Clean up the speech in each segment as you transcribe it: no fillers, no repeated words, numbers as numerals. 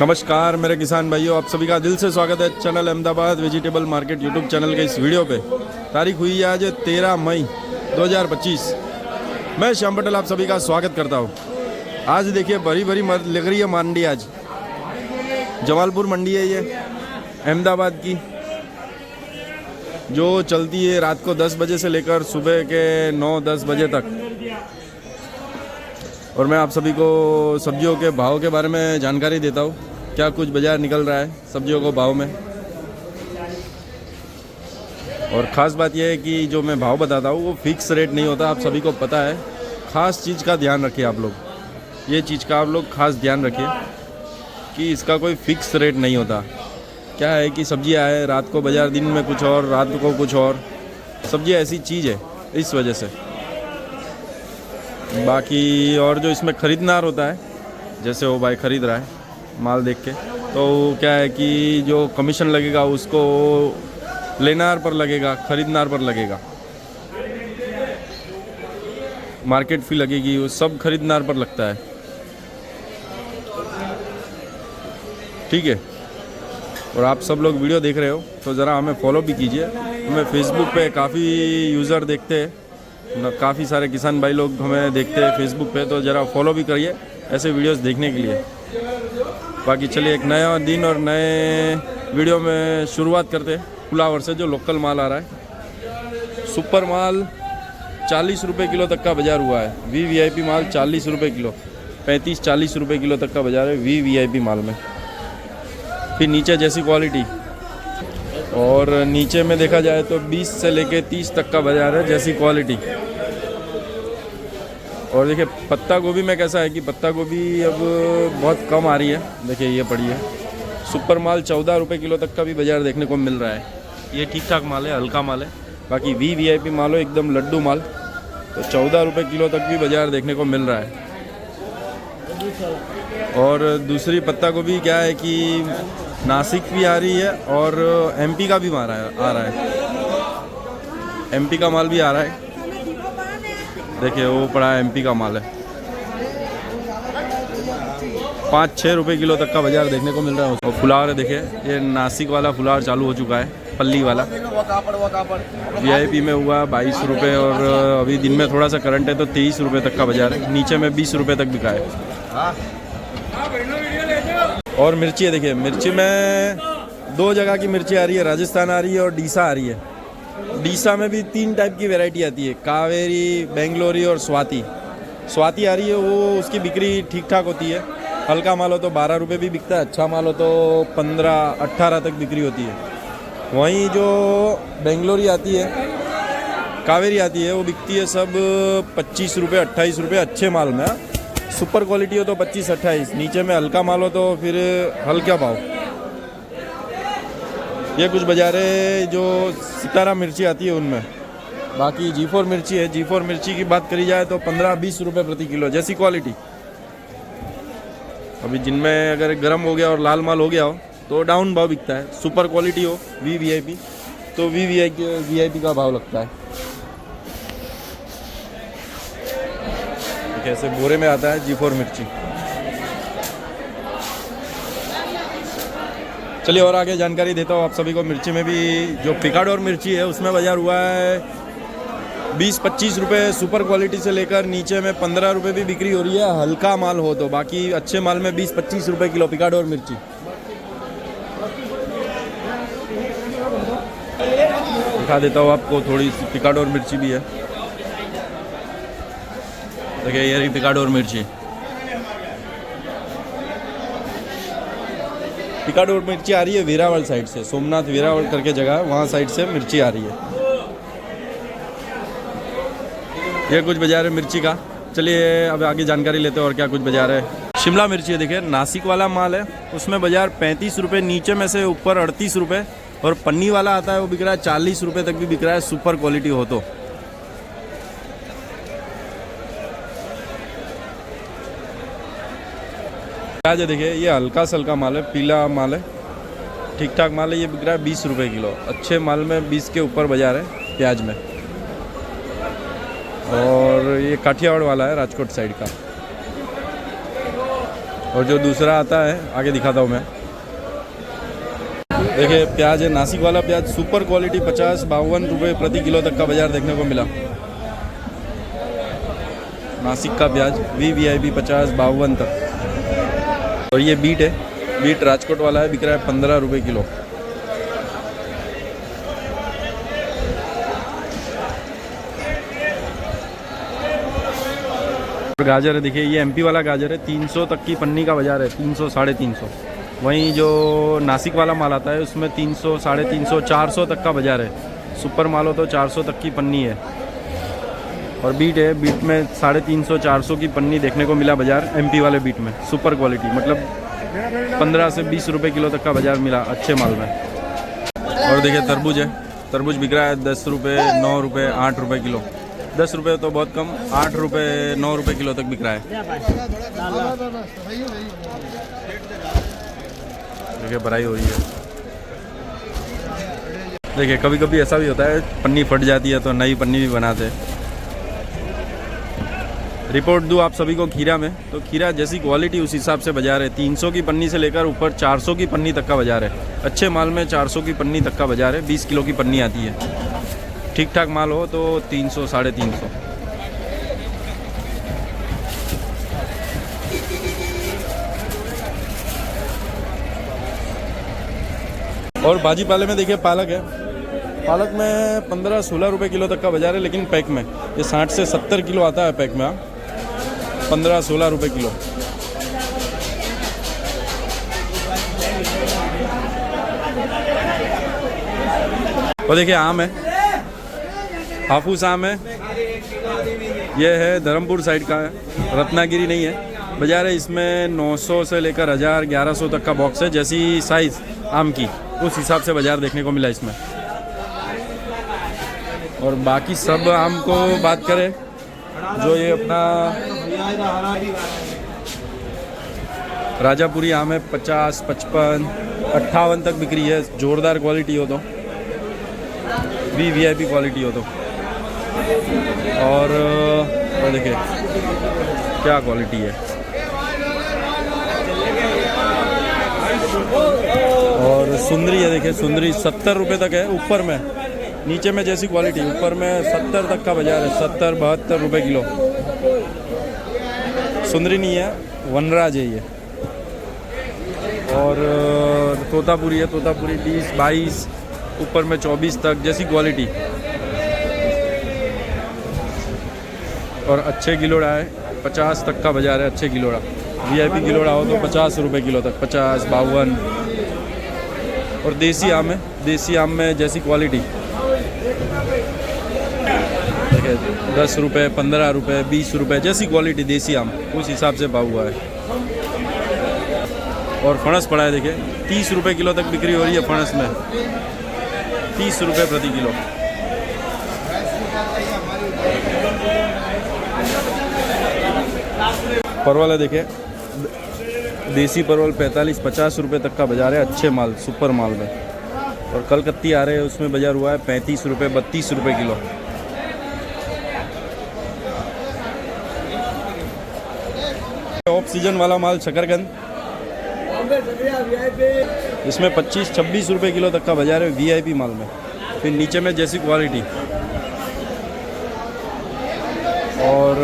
नमस्कार मेरे किसान भाइयों, आप सभी का दिल से स्वागत है channel Ahmedabad vegetable market YouTube channel के इस वीडियो पे। तारीख हुई है आज 13 मई 2025। मैं श्याम पटेल आप सभी का स्वागत करता हूँ। आज देखिए भरी भरी लग रही है मंडी। आज जमालपुर मंडी है ये अहमदाबाद की, जो चलती है रात को 10 बजे से लेकर सुबह के 9-10 बजे तक। और मैं आप सभी को सब्जियों के भाव के बारे में जानकारी देता हूँ, क्या कुछ बाज़ार निकल रहा है सब्जियों को भाव में। और ख़ास बात यह है कि जो मैं भाव बताता हूँ वो फिक्स रेट नहीं होता, आप सभी को पता है। ख़ास चीज़ का ध्यान रखिए आप लोग, ये चीज़ का आप लोग ख़ास ध्यान रखिए कि इसका कोई फिक्स रेट नहीं होता। क्या है कि सब्जियाँ है रात को बाज़ार, दिन में कुछ और, रात को कुछ और। सब्जियाँ ऐसी चीज़ है इस वजह से। बाकी और जो इसमें ख़रीदनार होता है, जैसे वो भाई ख़रीद रहा है माल देख के, तो क्या है कि जो कमीशन लगेगा उसको लेनार पर लगेगा, ख़रीदनार पर लगेगा। मार्केट फ़ी लगेगी, वो सब ख़रीदनार पर लगता है। ठीक है। और आप सब लोग वीडियो देख रहे हो तो ज़रा हमें फॉलो भी कीजिए। हमें फेसबुक पे काफ़ी यूज़र देखते हैं, काफ़ी सारे किसान भाई लोग हमें देखते हैं फेसबुक पे, तो ज़रा फॉलो भी करिए ऐसे वीडियोस देखने के लिए। बाकी चलिए एक नया दिन और नए वीडियो में शुरुआत करते हैं फ्लावर से। जो लोकल माल आ रहा है, सुपर माल 40 रुपये किलो तक का बाज़ार हुआ है। VVIP माल 40 रुपये किलो, 35-40 रुपये किलो तक का बाज़ार है VVIP माल में। फिर नीचे जैसी क्वालिटी, और नीचे में देखा जाए तो 20 से लेके 30 तक का बाज़ार है जैसी क्वालिटी। और देखिए पत्ता गोभी में कैसा है कि पत्ता गोभी अब बहुत कम आ रही है। देखिए ये पड़ी है सुपर माल 14 रुपये किलो तक का भी बाज़ार देखने को मिल रहा है। ये ठीक ठाक माल है, हल्का माल है। बाकी VVIP माल हो एकदम लड्डू माल, तो 14 रुपये किलो तक भी बाज़ार देखने को मिल रहा है। और दूसरी पत्ता गोभी क्या है कि नासिक भी आ रही है और MP का भी आ रहा है। MP का माल भी आ रहा है। देखिए वो पड़ा है MP का माल है। 5-6 रुपये किलो तक का बाज़ार देखने को मिल रहा है। और फ्लावर देखिए, ये नासिक वाला फ्लावर चालू हो चुका है, पल्ली वाला। VIP में हुआ 22 रुपये, और अभी दिन में थोड़ा सा करंट है तो 23 रुपये तक का बाज़ार है। नीचे में 20 रुपये तक बिका है। और मिर्ची है, देखिए मिर्ची में 2 जगह की मिर्ची आ रही है, राजस्थान आ रही है और डीसा आ रही है। डीसा में भी 3 टाइप की वैरायटी आती है, कावेरी, बेंगलोरी और स्वाति। स्वाति आ रही है, वो उसकी बिक्री ठीक ठाक होती है। हल्का माल हो तो 12 रुपये भी बिकता है, अच्छा माल हो तो 15-18 तक बिक्री होती है। वहीं जो बेंगलोरी आती है, कावेरी आती है, वो बिकती है सब 25 रुपये 28 रुपये अच्छे माल में। सुपर क्वालिटी हो तो 25-28, नीचे में हल्का माल हो तो फिर हल्का भाव। ये कुछ बाज़ार है जो सितारा मिर्ची आती है उनमें। बाकी G4 मिर्ची है, G4 मिर्ची की बात करी जाए तो 15-20 रुपये प्रति किलो जैसी क्वालिटी। अभी जिनमें अगर गर्म हो गया और लाल माल हो गया हो तो डाउन भाव बिकता है। सुपर क्वालिटी हो VVIP तो VVIP का भाव लगता है। कैसे बोरे में आता है G4 मिर्ची। चलिए और आगे जानकारी देता हूँ आप सभी को। मिर्ची में भी जो पिकाडोर मिर्ची है उसमें बाज़ार हुआ है 20-25 रुपये सुपर क्वालिटी से लेकर नीचे में 15 रुपये भी बिक्री हो रही है, हल्का माल हो तो। बाकी अच्छे माल में 20-25 रुपये किलो पिकाडोर मिर्ची। दिखा देता हूँ आपको, थोड़ी सी पिकाडोर मिर्ची भी है। देखिए ये रही पिकाडोर मिर्ची। पिकाडोर मिर्ची आ रही है वेरावल साइड से, सोमनाथ वेरावल करके जगह है, वहाँ साइड से मिर्ची आ रही है। ये कुछ बाज़ार है मिर्ची का। चलिए अब आगे जानकारी लेते हैं और क्या कुछ बाज़ार है। शिमला मिर्ची है, देखिए नासिक वाला माल है, उसमें बाज़ार 35 रुपये, नीचे में से ऊपर 38 रुपये। और पन्नी वाला आता है वो बिक रहा है 40 रुपये तक भी बिक रहा है, सुपर क्वालिटी हो तो। प्याज है, देखिए ये हल्का सा हल्का माल है, पीला माल है, ठीक ठाक माल है। ये बिक रहा है 20 रुपये किलो। अच्छे माल में 20 के ऊपर बाज़ार है प्याज में। और ये काठियावाड़ वाला है, राजकोट साइड का। और जो दूसरा आता है आगे दिखाता हूँ मैं। देखिए प्याज है, नासिक वाला प्याज सुपर क्वालिटी 50-52 रुपये प्रति किलो तक का बाज़ार देखने को मिला। नासिक का प्याज VVIP 50-52 तक। और ये बीट है, बीट राजकोट वाला है, बिक रहा है 15 रुपये किलो। गाजर है, देखिए ये MP वाला गाजर है, 300 तक की पन्नी का बाज़ार है, 300 350। वहीं जो नासिक वाला माल आता है उसमें 300 350 400 तक का बाज़ार है। सुपर माल हो तो 400 तक की पन्नी है। और बीट है, बीट में 350 400 की पन्नी देखने को मिला बाज़ार MP वाले बीट में, सुपर क्वालिटी, मतलब 15 से 20 रुपये किलो तक का बाज़ार मिला अच्छे माल में। और देखिए तरबूज है, तरबूज बिक रहा है 10 रुपये 9 रुपये 8 रुपये किलो। 10 रुपये तो बहुत कम, 8 रुपये 9 रुपये किलो तक बिक रहा है। देखिए भराई हो रही है। देखिए कभी कभी ऐसा भी होता है पन्नी फट जाती है तो नई पन्नी भी बनाते हैं। रिपोर्ट दूँ आप सभी को खीरा में, तो खीरा जैसी क्वालिटी उस हिसाब से बाज़ार है। 300 की पन्नी से लेकर ऊपर 400 की पन्नी तक का बाज़ार है। अच्छे माल में 400 की पन्नी तक का बाज़ार है। 20 किलो की पन्नी आती है। ठीक ठाक माल हो तो 300 350। और भाजी पाले में देखिए पालक है, पालक में 15-16 रुपये किलो तक का बाज़ार है, लेकिन पैक में ये 60 से 70 किलो आता है पैक में। 15-16 रुपये किलो। और देखिए आम है, हाफूस आम है, ये है धर्मपुर साइड का है, रत्नागिरी नहीं है। बाज़ार है इसमें 900 से लेकर 1000 1100 तक का बॉक्स है, जैसी साइज़ आम की उस हिसाब से बाज़ार देखने को मिला इसमें। और बाकी सब आम को बात करें, जो ये अपना राजापुरी आम है 50 55 58 तक बिक्री है, ज़ोरदार क्वालिटी हो तो, VVIP क्वालिटी हो तो। और देखिए क्या क्वालिटी है। और सुंदरी है, देखिए सुंदरी 70 रुपये तक है ऊपर में, नीचे में जैसी क्वालिटी, ऊपर में 70 तक का बाज़ार है। 70-72 रुपये किलो। सुंदरी नहीं है, वनराज है ये। और तोतापुरी है, तोतापुरी 20-22 ऊपर में 24 तक, जैसी क्वालिटी। और अच्छे गिलोड़ा है, 50 तक का बाज़ार है अच्छे गिलोड़ा। VIP गिलोड़ा हो तो 50 रुपये किलो तक, 50-52। और देसी आम है, देसी आम में जैसी क्वालिटी, देखिए 10 रुपये 15 रुपये 20 रुपये, जैसी क्वालिटी देसी आम उस हिसाब से भाव हुआ है। और फणस पड़ा है, देखिए 30 रुपये किलो तक बिक्री हो रही है फणस में, 30 रुपये प्रति किलो। परवल है, देखिए देसी परवल 45-50 रुपये तक का बाज़ार है अच्छे माल, सुपर माल में। और कलकत्ती आ रहे हैं, उसमें बाज़ार हुआ है 35 रुपये 32 रुपये किलो। ऑफ सीजन वाला माल शकरकंद, इसमें 25-26 रुपये किलो तक का बाज़ार है VIP माल में। फिर नीचे में जैसी क्वालिटी। और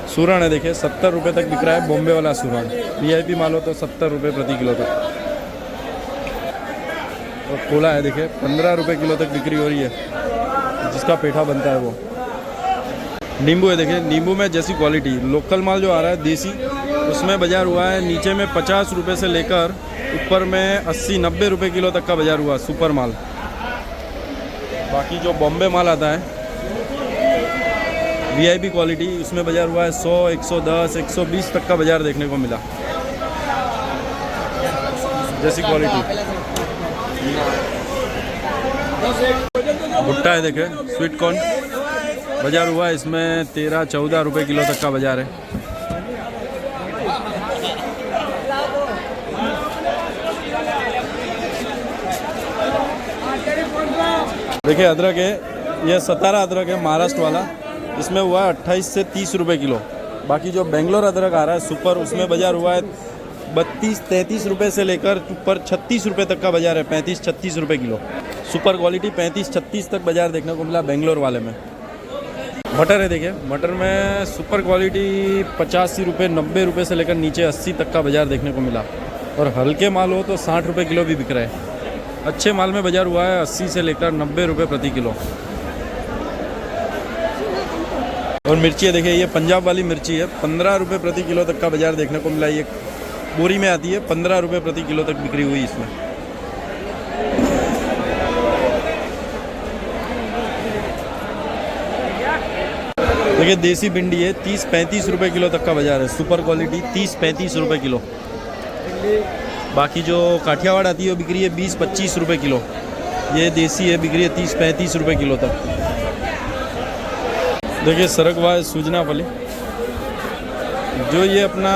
सूरण है, देखिए 70 रुपये तक बिक रहा है बॉम्बे वाला सूरण। VIP माल हो तो 70 रुपये प्रति किलो तक। और कोला है, देखिए 15 रुपये किलो तक बिक्री हो रही है, जिसका पेठा बनता है वो। नींबू है, देखिए नींबू में जैसी क्वालिटी। लोकल माल जो आ रहा है देसी, उसमें बाज़ार हुआ है नीचे में 50 रुपये से लेकर ऊपर में 80-90 रुपये किलो तक का बाज़ार हुआ सुपर माल। बाकी जो बॉम्बे माल आता है VIP क्वालिटी, उसमें बाज़ार हुआ है 100 110 120 तक का बाज़ार देखने को मिला, जैसी क्वालिटी। भुट्टा है, देखे स्वीट कॉर्न, बाज़ार हुआ है इसमें 13-14 रुपये किलो तक का बाज़ार है। देखिए अदरक है, यह 17 अदरक है महाराष्ट्र वाला, इसमें हुआ है 28 से 30 रुपये किलो। बाकी जो बेंगलोर अदरक आ रहा है सुपर, उसमें बाजार हुआ है 32-33 रुपये से लेकर ऊपर 36 रुपये तक का बाजार है। 35-36 रुपये किलो सुपर क्वालिटी, 35-36 तक बाजार देखने को मिला बेंगलोर वाले में। मटर है, देखिए मटर में सुपर क्वालिटी 85 रुपये 90 रुपये से लेकर नीचे 80 तक का बाजार देखने को मिला। और हल्के माल हो तो 60 रुपये किलो भी बिक रहे हैं। अच्छे माल में बाजार हुआ है 80 से लेकर 90 रुपये प्रति किलो। और मिर्ची है, देखिए ये पंजाब वाली मिर्ची है, 15 रुपये प्रति किलो तक का बाजार देखने को मिला। ये बोरी में आती है, 15 रुपये प्रति किलो तक बिक्री हुई इसमें। देखिए देसी भिंडी है, 30-35 रुपये किलो तक का बाजार है। सुपर क्वालिटी 30-35 रुपये किलो। बाकी जो काठियावाड़ आती है वो बिक्री है 20-25 रुपये किलो। ये देसी है, बिक्री है 30-35 रुपये किलो तक। देखिए सरगवा सूजना फली, जो ये अपना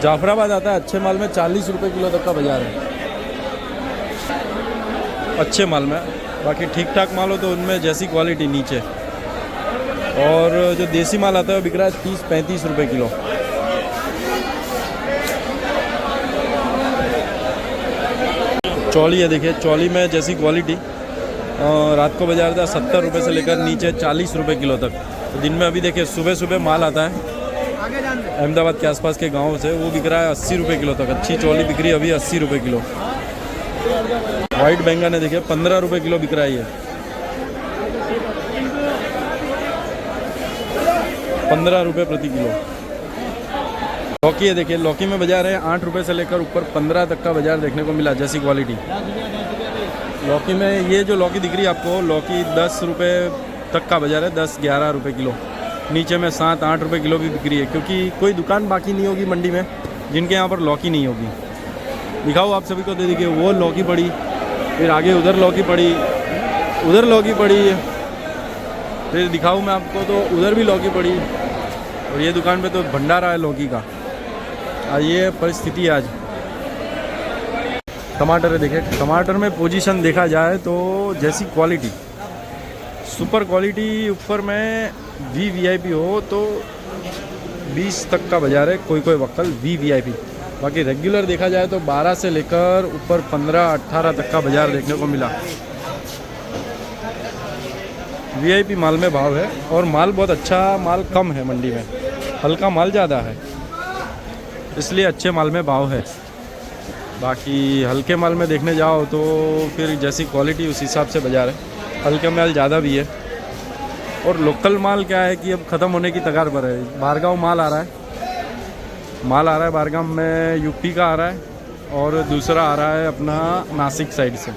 जाफराबाद आता है, अच्छे माल में 40 रुपये किलो तक का बाजार है, अच्छे माल में। बाकी ठीक ठाक माल हो तो उनमें जैसी क्वालिटी नीचे। और जो देसी माल आता है वो बिक रहा है 30-35 रुपये किलो। चौली है, देखिए चौली में जैसी क्वालिटी, रात को बाजार था 70 रुपये से लेकर नीचे 40 रुपये किलो तक। तो दिन में अभी देखिए सुबह सुबह माल आता है अहमदाबाद के आसपास के गांव से, वो बिक रहा है 80 रुपये किलो तक। अच्छी चौली बिक रही है अभी 80 रुपये किलो। वाइट बैंगन है, देखिए 15 रुपये किलो बिक रहा है, ये 15 रुपये प्रति किलो। लौकी है, देखिए लौकी में बाजार है 8 रुपये से लेकर ऊपर 15 तक का बाजार देखने को मिला, जैसी क्वालिटी। लौकी में ये जो लौकी दिख रही है आपको, लौकी 10 रुपये तक का बाजार है, 10-11 रुपये किलो। नीचे में 7-8 रुपये किलो भी बिक्री है, क्योंकि कोई दुकान बाकी नहीं होगी मंडी में जिनके यहाँ पर लौकी नहीं होगी। दिखाओ आप सभी को, दे देखिए वो लौकी पड़ी, फिर आगे उधर लौकी पड़ी, उधर लौकी पड़ी, फिर दिखाऊँ मैं आपको तो उधर भी लौकी पड़ी। और ये दुकान पे तो भंडारा है लौकी का। ये परिस्थिति है आज। टमाटर है, देखिए टमाटर में पोजीशन देखा जाए तो जैसी क्वालिटी सुपर क्वालिटी, ऊपर में VVIP हो तो 20 तक का बाजार है, कोई कोई वक्कल VVIP। बाकी रेगुलर देखा जाए तो 12 से लेकर ऊपर 15-18 तक का बाजार देखने को मिला। VIP माल में भाव है, और माल बहुत अच्छा, माल कम है मंडी में, हल्का माल ज़्यादा है, इसलिए अच्छे माल में भाव है। बाकी हल्के माल में देखने जाओ तो फिर जैसी क्वालिटी उस हिसाब से बाजार है, हल्के माल ज़्यादा भी है। और लोकल माल क्या है कि अब ख़त्म होने की कगार पर है। बारगांव माल आ रहा है, बारगांव में UP का आ रहा है, और दूसरा आ रहा है अपना नासिक साइड से।